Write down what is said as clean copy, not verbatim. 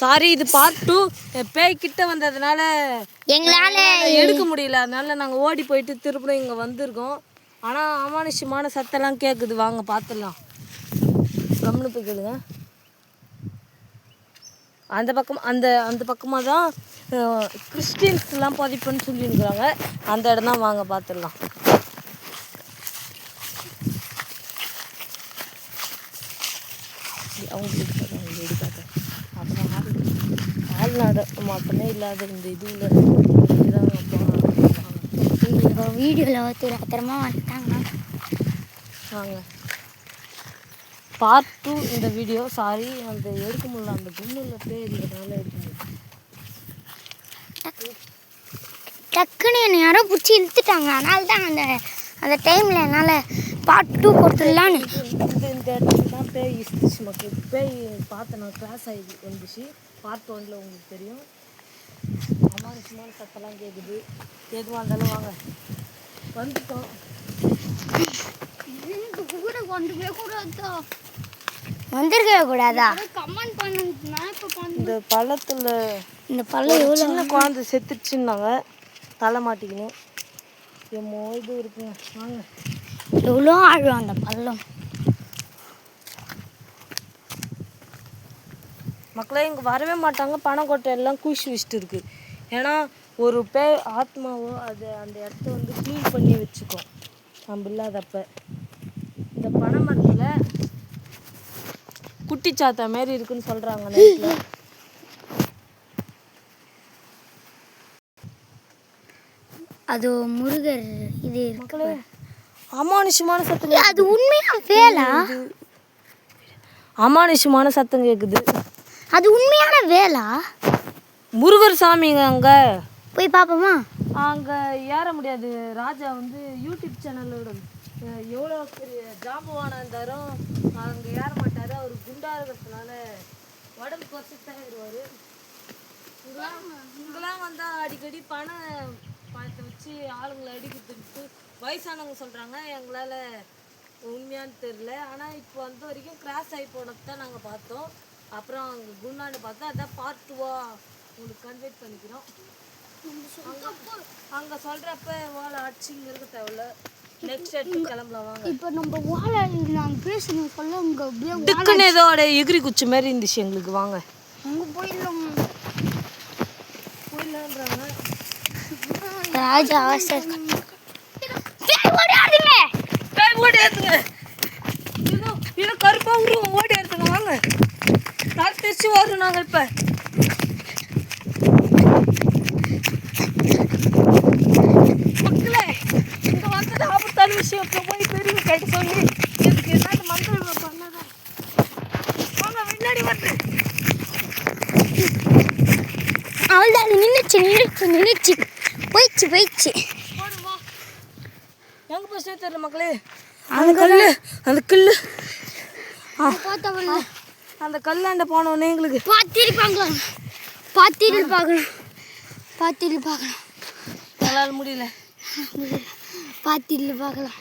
Sorry, இது part 2. பேய் கிட்ட வந்ததுனால எங்களால் எடுக்க முடியல. அதனால நாங்கள் ஓடி போயிட்டு திருப்பணும் இங்கே வந்திருக்கோம். ஆனால் அமானுஷ்யமான சத்தெல்லாம் கேட்குது. வாங்க பார்த்துடலாம். கம்னு போய் கேளுங்க. அந்த பக்கம் அந்த பக்கமாக தான் கிறிஸ்டின்ஸ்லாம் பதிப்புன்னு சொல்லியிருக்கிறாங்க. அந்த இடம் தான். வாங்க பார்த்துடலாம். அவங்க எடுக்காத அப்புறம் ஆள் நடமாட்டமே இல்லாத இந்த இதுவில் வீடியோவில் ஒருத்தர் அப்புறமா வந்துட்டாங்கன்னா வாங்க பார்ட் 2 இந்த வீடியோ. சாரி, அந்த எடுக்க முடியல. அந்த குன்னில் போய் இருந்ததுனால எடுக்க முடியல. டக்குன்னு என்னை யாரோ பிடிச்சி இழுத்துட்டாங்க. அதனால தான் அந்த டைமில் என்னால் பார்ட் 2 கொடுத்துடலான்னு. இந்த இடத்துல தான் பேய் இஸ்திச்சு மக்கள். பேய் பார்த்து நான் கிளாஸ் ஆகி வந்துச்சு. பார்ட் 1 உங்களுக்கு தெரியும். அமானுஷமான சத்தெல்லாம் கேட்குது. எதுவாக இருந்தாலும் வாங்க வந்துட்டோம். கூட கொண்டு போய் கூடாதா, வந்திருக்கவே கூடாதா? கமெண்ட் பண்ணுன்னா இந்த பள்ளத்தில் இந்த பள்ளம் எவ்வளோ சின்ன குழந்தை செத்துச்சுன்னாங்க. தலை மாட்டிக்கணும். எம்மோ இது இருக்குங்க. வாங்க. எவ்வளோ ஆழம் அந்த பள்ளம். மக்களே இங்கே வரவே மாட்டாங்க. பணக்கொட்டை எல்லாம் குளிச்சு வச்சுட்டு இருக்கு. ஏன்னா ஒரு பேய் ஆத்மாவோ அது அந்த இடத்த வந்து க்ளீன் பண்ணி வச்சுக்கோ நம்ம இல்லாதப்ப. இந்த பனை மரத்தில் குட்டி சாத்தா மாரி இருக்குன்னு சொல்கிறாங்க நைட்டில். அது முருகர் இது மக்களே அமானுஷமான சத்தம். அது உண்மையா வேலா? அமானுஷமான சத்தம் கேட்குது. அது உண்மையான வேலா? முருகர் சாமிங்க. அங்கே போய் பார்ப்போமா? அங்கே ஏற முடியாது. ராஜா வந்து யூடியூப் சேனலோட எவ்வளோ பெரிய ஜாம்பவான இருந்தாலும் அங்கே ஏற மாட்டார். அவர் குண்டா இருக்கிறதுனால உடம்பு குறைச்சி தருவார். இங்கெல்லாம் வந்தால் அடிக்கடி பணத்தை வச்சு ஆளுங்களை அடிக்கிறதுக்கு வயசானவங்க சொல்கிறாங்க. எங்களால் உண்மையானு தெரில. ஆனால் இப்போ வந்த வரைக்கும் கிராஸ் ஆகி போனது தான் நாங்கள் பார்த்தோம். அப்புறம் அங்கே குண்டான்னு பார்த்தா அதான் பார்ட் 2 உங்களுக்கு கன்வெர்ட் பண்ணிக்கிறோம். அங்கே சொல்கிறப்ப ஓலை அடிச்சிங்க இருக்க தேவையில்ல. நெக்ஸ்ட் இடத்துக்கு கிளம்பலாம் வாங்க. இப்போ நம்ம ஓலை நாங்கள் பேசணும் சொல்ல இங்கே அப்படியே டக்குன்னு ஏதோட எகிரி குச்சி மாதிரி இருந்துச்சு எங்களுக்கு. வாங்க அங்கே போயிடலாம். போயிடலான்றாங்க. ராஜா அவசரம் ஓடி ஏற்றுங்க. இது கருப்பாக உருவம். ஓடி ஏற்றுங்க. வாங்க. தரிச்சு வரும். நாங்கள் இப்போ மக்களே இங்கே வந்தது ஆபத்தான விஷயம். இப்போ போய் பெரிய கேட்டு சொல்லி இதுக்கு ஏதாவது மந்திரம் பண்ணதான். வாங்க முன்னாடி வந்து. அவள் அது நின்றுச்சு போயிடுச்சு. எங்கே போச்சுனே தெரியல மக்களே. அந்த கல் அந்த கல்லாண்ட போனோடனே எங்களுக்கு பார்த்துட்டு பார்க்கலாம். எங்களால் முடியல. பார்த்துட்டு பார்க்கலாம்.